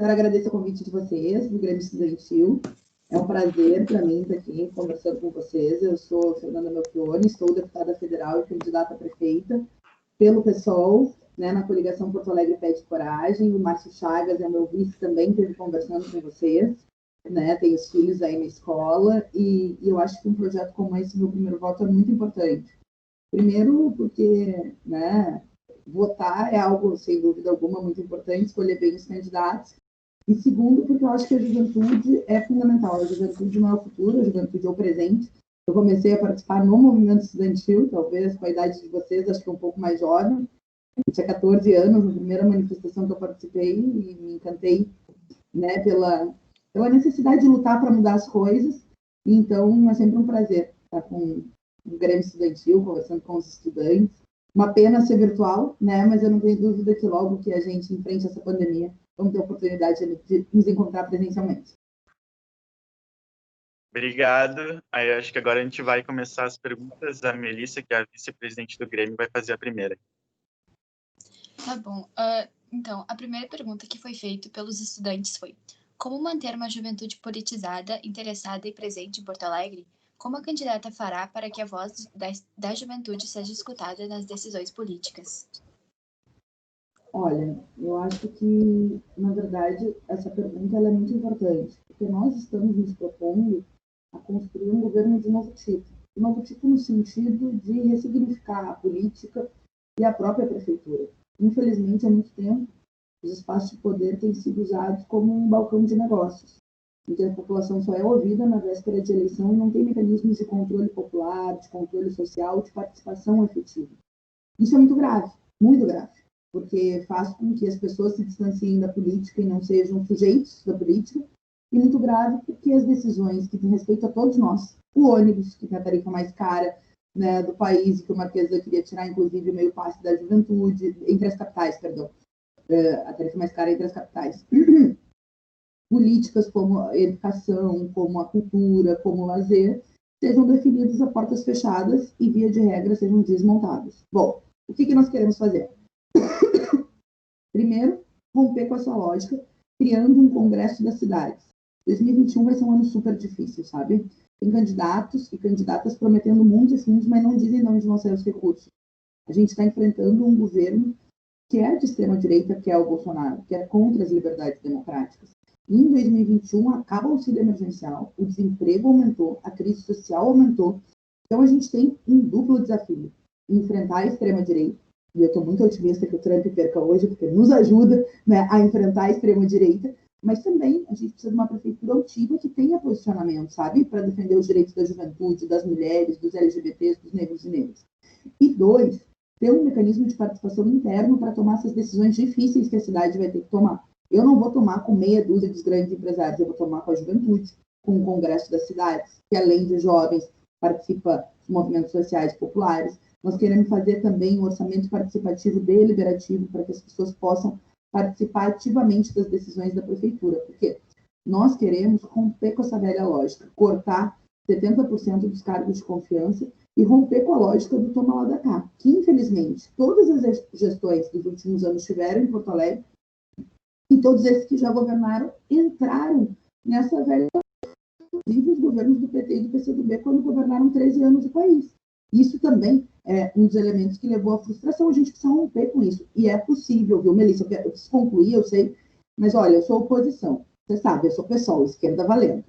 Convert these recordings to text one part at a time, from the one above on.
quero agradecer o convite de vocês, do Grêmio Estudantil. É um prazer para mim estar aqui conversando com vocês. Eu sou Fernanda Melchione, sou deputada federal e candidata a prefeita pelo PSOL, né, na coligação Porto Alegre Pede Coragem. O Márcio Chagas é meu vice também, esteve conversando com vocês. Né, tem os filhos aí na escola, e eu acho que um projeto como esse, meu primeiro voto, é muito importante. Primeiro, porque, né, votar é algo, sem dúvida alguma, muito importante, escolher bem os candidatos. E segundo, porque eu acho que a juventude é fundamental. A juventude não é o futuro, a juventude é o presente. Eu comecei a participar no movimento estudantil, talvez com a idade de vocês, acho que um pouco mais jovem. Eu tinha 14 anos, na primeira manifestação que eu participei, e me encantei, né, pela necessidade de lutar para mudar as coisas. Então, é sempre um prazer estar com o Grêmio Estudantil, conversando com os estudantes. Uma pena ser virtual, né? Mas eu não tenho dúvida que logo que a gente enfrente essa pandemia, vamos ter a oportunidade de nos encontrar presencialmente. Obrigado. Aí acho que agora a gente vai começar as perguntas. A Melissa, que é a vice-presidente do Grêmio, vai fazer a primeira. Tá bom. Então, a primeira pergunta que foi feita pelos estudantes foi: como manter uma juventude politizada, interessada e presente em Porto Alegre? Como a candidata fará para que a voz da juventude seja escutada nas decisões políticas? Olha, eu acho que, na verdade, essa pergunta ela é muito importante, porque nós estamos nos propondo a construir um governo de novo tipo. De novo tipo no sentido de ressignificar a política e a própria prefeitura. Infelizmente, há muito tempo, os espaços de poder têm sido usados como um balcão de negócios, em que a população só é ouvida na véspera de eleição e não tem mecanismos de controle popular, de controle social, de participação efetiva. Isso é muito grave, porque faz com que as pessoas se distanciem da política e não sejam sujeitos da política, e muito grave porque as decisões que dizem respeito a todos nós, o ônibus, que tem a tarifa mais cara, né, do país, que o Marquesa queria tirar, inclusive, o meio passe da juventude, entre as capitais, perdão, a tarifa mais cara entre as capitais. Políticas como a educação, como a cultura, como o lazer, sejam definidas a portas fechadas e, via de regra, sejam desmontadas. Bom, o que nós queremos fazer? Primeiro, romper com essa lógica, criando um congresso das cidades. 2021 vai ser um ano super difícil, sabe? Tem candidatos e candidatas prometendo mundos e fundos, mas não dizem de onde vão sair os recursos. A gente está enfrentando um governo que é de extrema-direita, que é o Bolsonaro, que é contra as liberdades democráticas. E em 2021, acaba o auxílio emergencial, o desemprego aumentou, a crise social aumentou. Então, a gente tem um duplo desafio: enfrentar a extrema-direita, e eu estou muito otimista que o Trump perca hoje, porque nos ajuda, né, a enfrentar a extrema-direita, mas também a gente precisa de uma prefeitura altiva que tenha posicionamento, sabe, para defender os direitos da juventude, das mulheres, dos LGBTs, dos negros e negras. E dois, ter um mecanismo de participação interno para tomar essas decisões difíceis que a cidade vai ter que tomar. Eu não vou tomar com meia dúzia dos grandes empresários, eu vou tomar com a juventude, com o Congresso das Cidades, que além de jovens, participa dos movimentos sociais populares. Nós queremos fazer também um orçamento participativo deliberativo para que as pessoas possam participar ativamente das decisões da prefeitura, porque nós queremos romper com essa velha lógica, cortar 70% dos cargos de confiança e romper com a lógica do toma lá da cá, que infelizmente todas as gestões dos últimos anos tiveram em Porto Alegre, e todos esses que já governaram entraram nessa velha, inclusive os governos do PT e do PCdoB, quando governaram 13 anos o país. Isso também é um dos elementos que levou à frustração. A gente precisa romper com isso. E é possível, viu, Melissa? Eu preciso concluir, eu sei, mas olha, eu sou oposição. Você sabe, eu sou PSOL, esquerda valendo.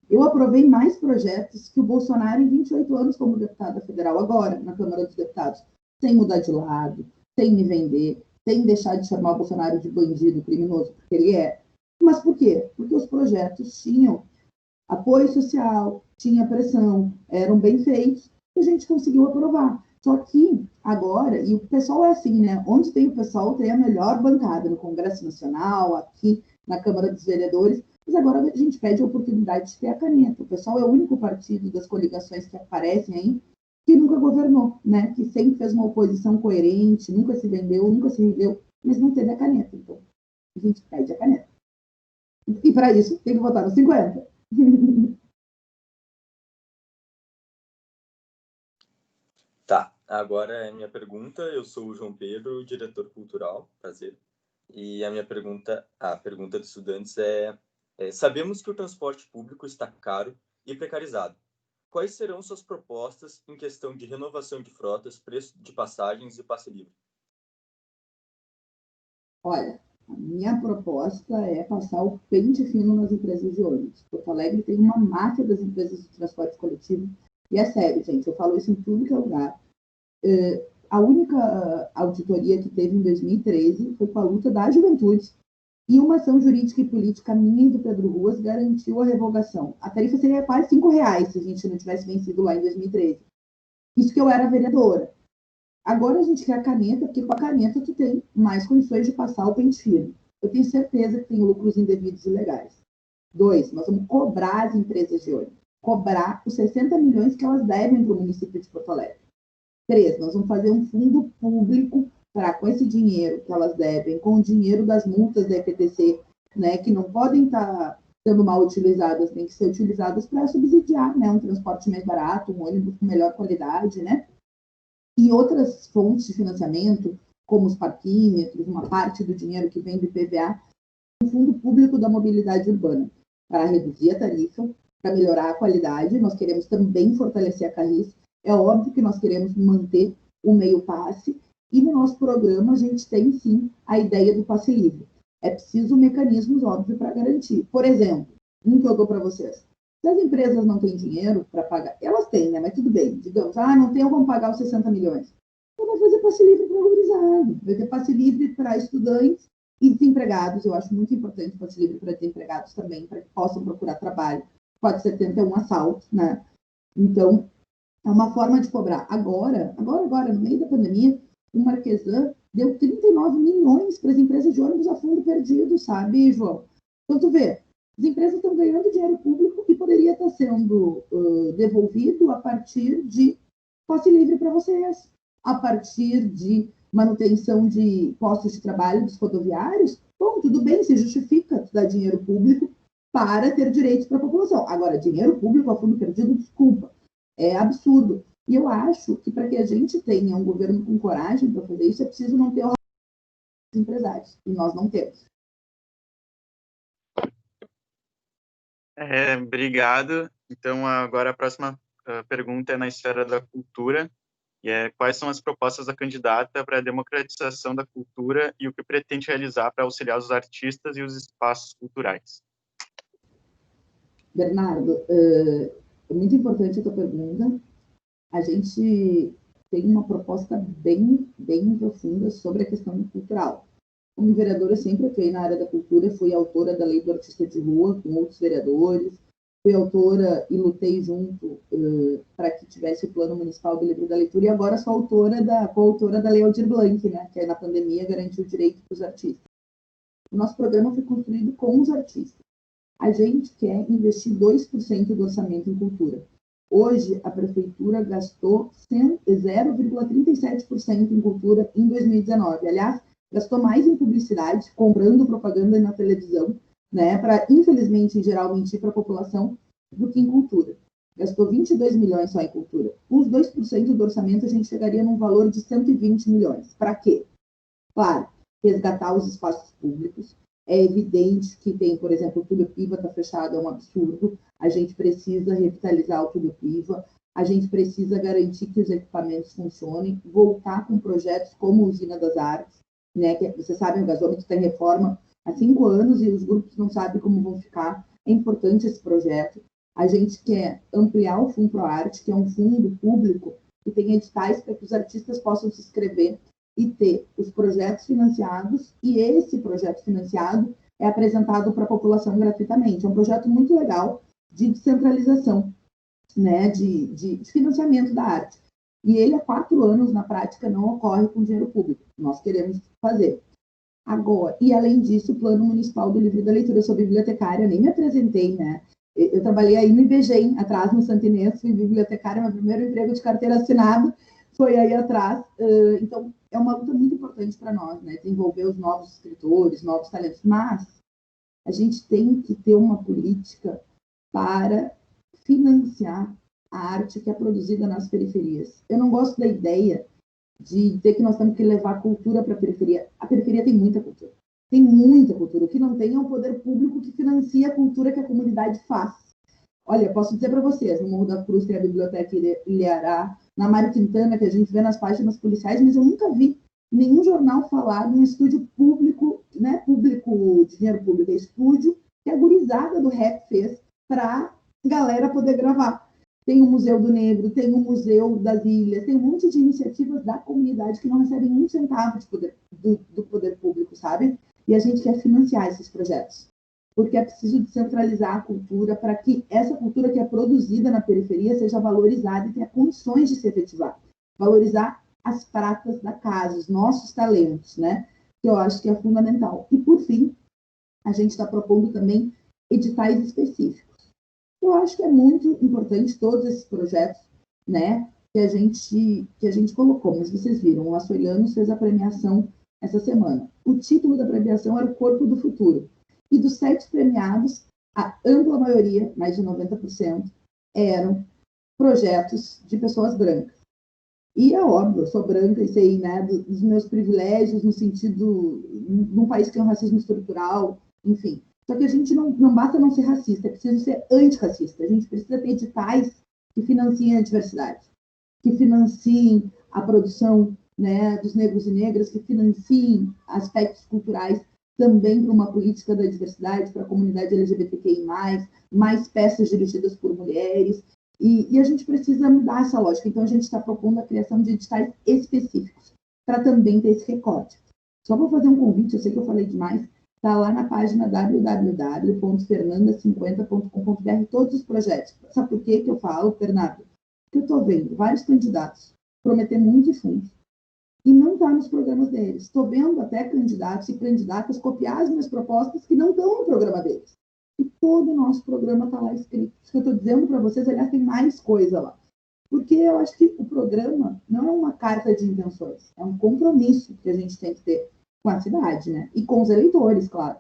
Eu aprovei mais projetos que o Bolsonaro em 28 anos como deputada federal, agora, na Câmara dos Deputados, sem mudar de lado, sem me vender, sem deixar de chamar o Bolsonaro de bandido criminoso, porque ele é. Mas por quê? Porque os projetos tinham apoio social, tinha pressão, eram bem feitos, e a gente conseguiu aprovar. Só que agora, e o pessoal é assim, né? Onde tem o pessoal, tem a melhor bancada, no Congresso Nacional, aqui na Câmara dos Vereadores, mas agora a gente pede a oportunidade de ter a caneta. O pessoal é o único partido das coligações que aparecem aí que nunca governou, né? Que sempre fez uma oposição coerente, nunca se vendeu, nunca se rendeu, mas não teve a caneta. Então, a gente pede a caneta. E para isso, tem que votar no 50. Tá, agora é minha pergunta. Eu sou o João Pedro, diretor cultural, prazer. E a pergunta dos estudantes sabemos que o transporte público está caro e precarizado. Quais serão suas propostas em questão de renovação de frotas, preço de passagens e passe livre? Olha, a minha proposta é passar o pente fino nas empresas de ônibus. Porto Alegre tem uma máfia das empresas de transporte coletivo, e é sério, gente, eu falo isso em tudo que é lugar. A única auditoria que teve em 2013 foi com a luta da juventude, e uma ação jurídica e política minha e do Pedro Ruas garantiu a revogação. A tarifa seria quase R$ 5 se a gente não tivesse vencido lá em 2013. Isso que eu era vereadora. Agora a gente quer a caneta, porque com a caneta tu tem mais condições de passar o pente fino. Eu tenho certeza que tem lucros indevidos e ilegais. 2, nós vamos cobrar as empresas de ônibus. Cobrar os 60 milhões que elas devem para o município de Porto Alegre. 3, nós vamos fazer um fundo público para, com esse dinheiro que elas devem, com o dinheiro das multas da EPTC, né, que não podem estar sendo mal utilizadas, tem que ser utilizadas para subsidiar, né, um transporte mais barato, um ônibus com melhor qualidade, né? E outras fontes de financiamento, como os parquímetros, uma parte do dinheiro que vem do IPVA, um fundo público da mobilidade urbana, para reduzir a tarifa, para melhorar a qualidade. Nós queremos também fortalecer a Carris. É óbvio que nós queremos manter o meio passe, e no nosso programa a gente tem, sim, a ideia do passe livre. É preciso mecanismos, óbvio, para garantir. Por exemplo, um que eu dou para vocês. Se as empresas não têm dinheiro para pagar, elas têm, né? Mas tudo bem, digamos, não tem como pagar os 60 milhões. Então vai fazer passe livre para valorizado, vai ter passe livre para estudantes e desempregados. Eu acho muito importante passe livre para desempregados também, para que possam procurar trabalho. Pode ser um assalto, né? Então, é uma forma de cobrar. Agora, no meio da pandemia, o Marquesan deu 39 milhões para as empresas de ônibus a fundo perdido, sabe, João? Então, tu vê, as empresas estão ganhando dinheiro público que poderia estar sendo devolvido a partir de passe livre para vocês, a partir de manutenção de postos de trabalho dos rodoviários. Bom, tudo bem, se justifica dar dinheiro público para ter direitos para a população. Agora, dinheiro público a fundo perdido, desculpa, é absurdo. E eu acho que para que a gente tenha um governo com coragem para fazer isso, é preciso não ter os empresários. E nós não temos. Obrigado. Então, agora a próxima pergunta é na esfera da cultura, e quais são as propostas da candidata para a democratização da cultura e o que pretende realizar para auxiliar os artistas e os espaços culturais? Bernardo, é muito importante a tua pergunta. A gente tem uma proposta bem profunda sobre a questão cultural. Como vereadora, sempre atuei na área da cultura, fui autora da Lei do Artista de Rua, com outros vereadores, fui autora e lutei junto para que tivesse o Plano Municipal do Livro da Leitura, e agora sou coautora da Lei Aldir Blanc, né, que na pandemia garantiu o direito para os artistas. O nosso programa foi construído com os artistas. A gente quer investir 2% do orçamento em cultura. Hoje, a prefeitura gastou 0,37% em cultura em 2019. Aliás, gastou mais em publicidade, comprando propaganda na televisão, né, para, infelizmente, em geral, mentir para a população, do que em cultura. Gastou 22 milhões só em cultura. Com os 2% do orçamento, a gente chegaria num valor de 120 milhões. Para quê? Claro, resgatar os espaços públicos. É evidente que tem, por exemplo, o Túlio Piva está fechado, é um absurdo. A gente precisa revitalizar o Túlio Piva, a gente precisa garantir que os equipamentos funcionem, voltar com projetos como a Usina das Artes, né, que vocês sabem, o gasômetro está em reforma há 5 anos e os grupos não sabem como vão ficar. É importante esse projeto. A gente quer ampliar o Fundo ProArte, que é um fundo público que tem editais para que os artistas possam se inscrever e ter os projetos financiados, e esse projeto financiado é apresentado para a população gratuitamente. É um projeto muito legal de descentralização, né, de financiamento da arte. E ele, há 4 anos, na prática, não ocorre com dinheiro público. Nós queremos fazer. Agora, e além disso, o Plano Municipal do Livro da Leitura. Eu sou bibliotecária, nem me apresentei, né? Eu trabalhei aí no IBGEM, atrás no Santo Inês, fui bibliotecária, meu primeiro emprego de carteira assinada foi aí atrás. Então, é uma luta muito importante para nós, né? Desenvolver os novos escritores, novos talentos, mas a gente tem que ter uma política para financiar a arte que é produzida nas periferias. Eu não gosto da ideia de dizer que nós temos que levar a cultura para a periferia. A periferia tem muita cultura. Tem muita cultura. O que não tem é um poder público que financia a cultura que a comunidade faz. Olha, posso dizer para vocês, no Morro da Cruz tem a Biblioteca Ilhará, na Mário Quintana, que a gente vê nas páginas policiais, mas eu nunca vi nenhum jornal falar de um estúdio público, né, público, dinheiro público, é estúdio que a gurizada do rap fez para galera poder gravar. Tem o Museu do Negro, tem o Museu das Ilhas, tem um monte de iniciativas da comunidade que não recebem um centavo de poder, do poder público, sabe? E a gente quer financiar esses projetos, porque é preciso descentralizar a cultura para que essa cultura que é produzida na periferia seja valorizada e tenha condições de se efetivar. Valorizar as pratas da casa, os nossos talentos, né? Que eu acho que é fundamental. E, por fim, a gente está propondo também editais específicos. Eu acho que é muito importante todos esses projetos, né, que a gente colocou. Mas vocês viram, o Açorianos fez a premiação essa semana. O título da premiação era O Corpo do Futuro. E dos 7 premiados, a ampla maioria, mais de 90%, eram projetos de pessoas brancas. E é óbvio, eu sou branca e sei, né, dos meus privilégios no sentido, num país que tem um racismo estrutural, enfim. Só que a gente não basta não ser racista, é preciso ser antirracista. A gente precisa ter editais que financiem a diversidade, que financiem a produção, né, dos negros e negras, que financiem aspectos culturais também para uma política da diversidade, para a comunidade LGBTQI+, mais peças dirigidas por mulheres. E a gente precisa mudar essa lógica. Então, a gente está propondo a criação de editais específicos para também ter esse recorte. Só vou fazer um convite, eu sei que eu falei demais, está lá na página www.fernanda50.com.br todos os projetos. Sabe por que eu falo, Fernando? Porque eu estou vendo vários candidatos prometer muitos fundos e não está nos programas deles. Estou vendo até candidatos e candidatas copiar as minhas propostas que não estão no programa deles. E todo o nosso programa está lá escrito. Isso que eu estou dizendo para vocês, aliás, tem mais coisa lá. Porque eu acho que o programa não é uma carta de intenções, é um compromisso que a gente tem que ter com a cidade, né? E com os eleitores, claro.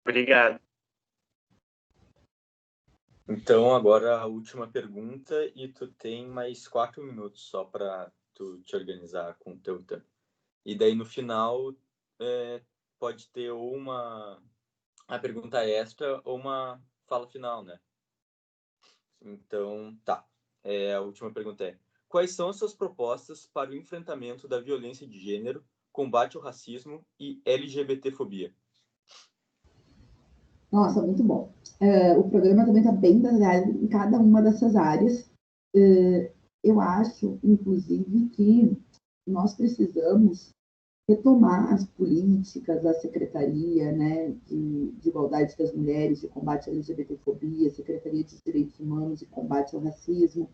Obrigado. Então, agora a última pergunta, e tu tem mais 4 minutos só para tu te organizar com o teu tempo. E daí, no final, pode ter ou a pergunta extra ou uma fala final, né? Então, tá. A última pergunta é: quais são as suas propostas para o enfrentamento da violência de gênero, combate ao racismo e LGBTfobia? Nossa, muito bom. O programa também está bem baseado em cada uma dessas áreas. Eu acho, inclusive, que nós precisamos retomar as políticas da Secretaria, né, de Igualdade das Mulheres, de combate à LGBTfobia, Secretaria de Direitos Humanos e combate ao racismo.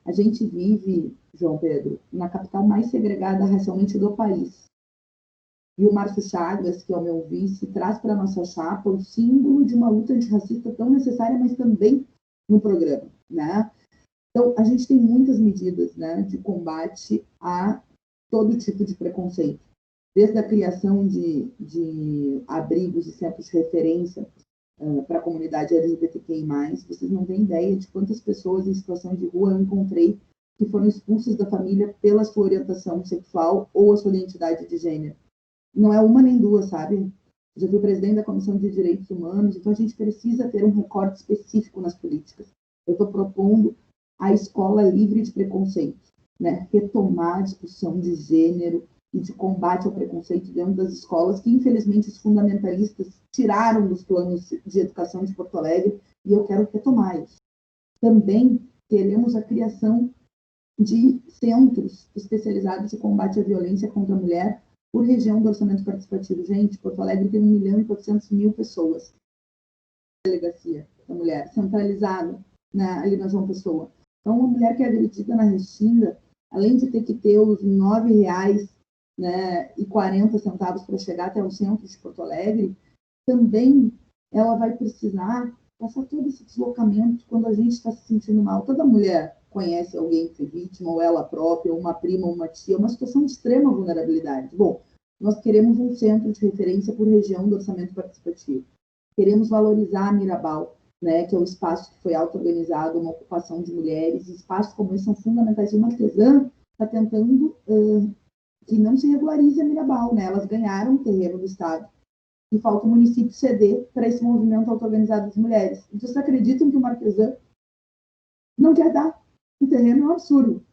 A gente vive, João Pedro, na capital mais segregada racialmente do país. E o Márcio Chagas, que é o meu vice, traz para a nossa chapa o símbolo de uma luta antirracista tão necessária, mas também no programa, né? Então, a gente tem muitas medidas, né, de combate a todo tipo de preconceito. Desde a criação de abrigos e centros de referência para a comunidade LGBTQI+, vocês não têm ideia de quantas pessoas em situação de rua eu encontrei que foram expulsas da família pela sua orientação sexual ou a sua identidade de gênero. Não é uma nem duas, sabe? Já fui presidente da Comissão de Direitos Humanos, então a gente precisa ter um recorte específico nas políticas. Eu estou propondo a escola livre de preconceito, né? Retomar a discussão de gênero e de combate ao preconceito dentro das escolas, que infelizmente os fundamentalistas tiraram dos planos de educação de Porto Alegre, e eu quero retomar isso. Também queremos a criação de centros especializados de combate à violência contra a mulher por região do orçamento participativo. Gente, Porto Alegre tem 1.400.000 pessoas. Delegacia da mulher, centralizada ali na João Pessoa. Então, uma mulher que é agredida na Restinga, além de ter que ter os R$9, né, e 40 centavos para chegar até o centro de Porto Alegre, também ela vai precisar passar todo esse deslocamento quando a gente está se sentindo mal. Toda mulher conhece alguém que foi vítima, ou ela própria, ou uma prima, ou uma tia, uma situação de extrema vulnerabilidade. Bom, nós queremos um centro de referência por região do orçamento participativo. Queremos valorizar a Mirabal, né, que é um espaço que foi auto-organizado, uma ocupação de mulheres. Espaços como esse são fundamentais. E uma artesã está tentando que não se regularize a Miraval, né? Elas ganharam o terreno do Estado e falta o município ceder para esse movimento auto-organizado das mulheres. Vocês acreditam que o Marquesan não quer dar o terreno? É um absurdo.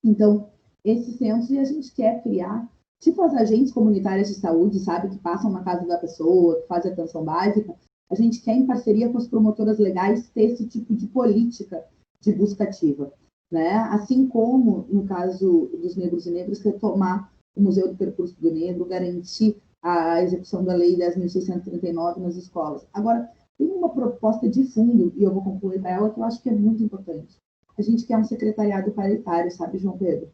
Então, esse centro a gente quer criar, tipo as agentes comunitárias de saúde, sabe, que passam na casa da pessoa, que fazem atenção básica. A gente quer, em parceria com as promotoras legais, ter esse tipo de política de busca ativa, né? Assim como, no caso dos negros e negras, retomar o Museu do Percurso do Negro, garantir a execução da Lei 10.639 nas escolas. Agora, tem uma proposta de fundo, e eu vou concluir para ela, que eu acho que é muito importante. A gente quer um secretariado paritário, sabe, João Pedro?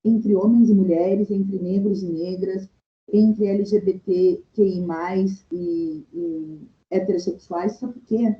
Entre homens e mulheres, entre negros e negras, entre LGBTQI+, e heterossexuais. Sabe por quê?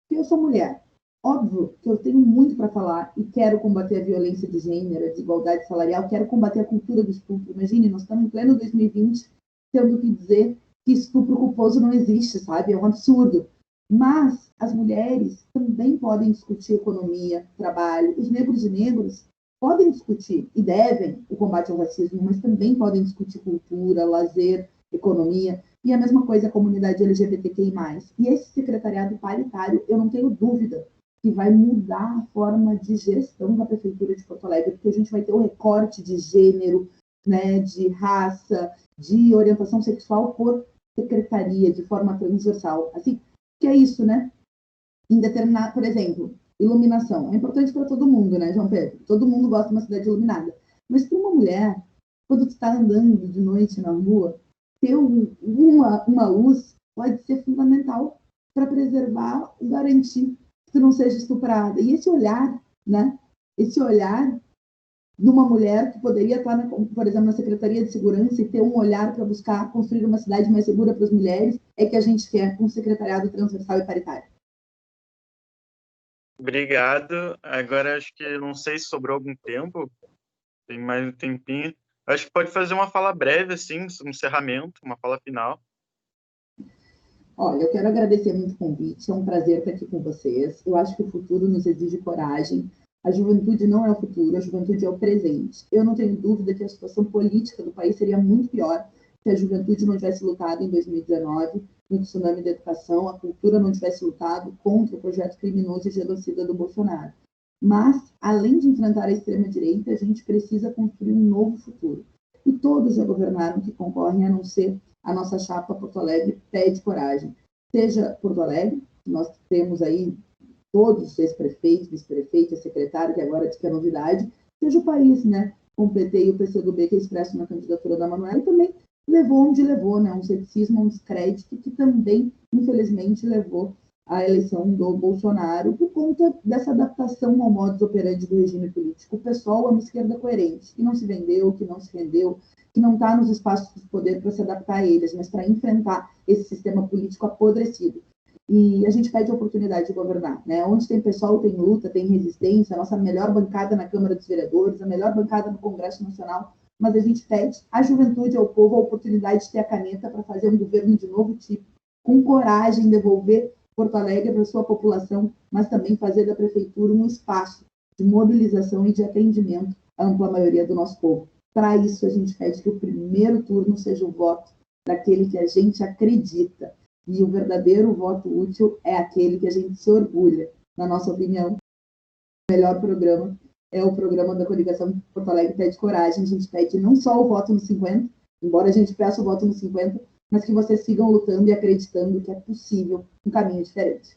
Porque eu sou mulher. Óbvio que eu tenho muito para falar e quero combater a violência de gênero, a desigualdade salarial, quero combater a cultura do estupro. Imagine, nós estamos em pleno 2020 tendo que dizer que estupro culposo não existe, sabe? É um absurdo. Mas as mulheres também podem discutir economia, trabalho. Os negros e negros podem discutir, e devem, o combate ao racismo, mas também podem discutir cultura, lazer, economia, e a mesma coisa a comunidade LGBTQI+. E esse secretariado paritário, eu não tenho dúvida que vai mudar a forma de gestão da Prefeitura de Porto Alegre, porque a gente vai ter o recorte de gênero, né, de raça, de orientação sexual por secretaria, de forma transversal. Assim, que é isso, né? Em determinado, por exemplo, iluminação. É importante para todo mundo, né, João Pedro? Todo mundo gosta de uma cidade iluminada. Mas para uma mulher, quando tu está andando de noite na rua, ter uma luz pode ser fundamental para preservar e garantir que tu não seja estuprada. E esse olhar, né? Esse olhar numa mulher que poderia estar, por exemplo, na Secretaria de Segurança e ter um olhar para buscar construir uma cidade mais segura para as mulheres, é que a gente quer um secretariado transversal e paritário. Obrigado. Agora acho que não sei se sobrou algum tempo, tem mais um tempinho. Acho que pode fazer uma fala breve, assim, um encerramento, uma fala final. Olha, eu quero agradecer muito o convite, é um prazer estar aqui com vocês. Eu acho que o futuro nos exige coragem. A juventude não é o futuro, a juventude é o presente. Eu não tenho dúvida que a situação política do país seria muito pior se a juventude não tivesse lutado em 2019 no tsunami da educação, a cultura não tivesse lutado contra o projeto criminoso e genocida do Bolsonaro. Mas, além de enfrentar a extrema-direita, a gente precisa construir um novo futuro. E todos já governaram que concorrem, a não ser a nossa chapa Porto Alegre pede coragem. Seja Porto Alegre, nós temos aí todos os ex-prefeitos, vice-prefeitos, secretário, que agora diz que é novidade, seja o país, né? Com o PT e o PCdoB, que é expresso na candidatura da Manoela, e também levou onde levou, né? Um ceticismo, um descrédito, que também, infelizmente, levou à eleição do Bolsonaro por conta dessa adaptação ao modus operandi do regime político. O pessoal é uma esquerda coerente, que não se vendeu, que não se rendeu, que não está nos espaços de poder para se adaptar a eles, mas para enfrentar esse sistema político apodrecido. E a gente pede a oportunidade de governar, né? Onde tem pessoal, tem luta, tem resistência, a nossa melhor bancada na Câmara dos Vereadores, a melhor bancada no Congresso Nacional, mas a gente pede à juventude, ao povo, a oportunidade de ter a caneta para fazer um governo de novo tipo, com coragem, devolver Porto Alegre para sua população, mas também fazer da Prefeitura um espaço de mobilização e de atendimento à ampla maioria do nosso povo. Para isso, a gente pede que o primeiro turno seja o voto daquele que a gente acredita. E o verdadeiro voto útil é aquele que a gente se orgulha. Na nossa opinião, o melhor programa é o programa da coligação Porto Alegre Pede Coragem. A gente pede não só o voto no 50, embora a gente peça o voto no 50, mas que vocês sigam lutando e acreditando que é possível um caminho diferente.